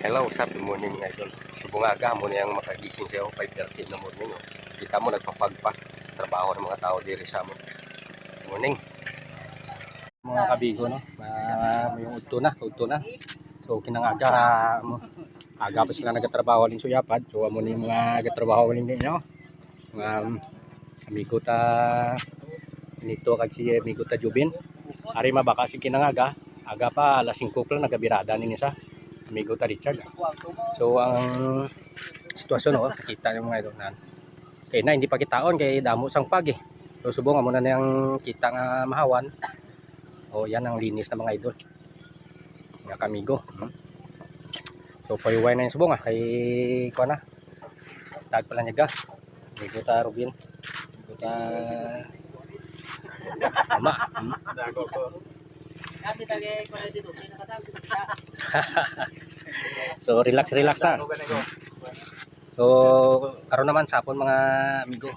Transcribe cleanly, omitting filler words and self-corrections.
Hello, what's up? Good morning mga idol. Subong aga mo na yung makagising sa'yo 5:30 na morning. Oh. Kita mo nagpapagpa trabaho ng mga tao diri sa mo. Morning. Mga kabigo no, yung udto na. So kinangaga mo. Aga pa sila nagatrabaho din sa yapad. So amo ni mga nagatrabaho din no. Mga amigo ta nito kag si amigo ta Jubin. Ari mabaka si kinangaga. Aga pa alas 5 lang nagabirada ni sa amigo ta Richard. So ang sitwasyon no, nakita niyo mga idol na. Kaya na hindi pa kitaon kay damo sang pag eh. So subong mo na yang kita nga mahawan. O yan ang linis ng mga idol. Nga kamigo. So payuway na yung subong kay kuha na. Tag pala niya ga. Amigo ta Rubin. Amigo ta Mama. So relax na. So karon naman sapon mga amigo.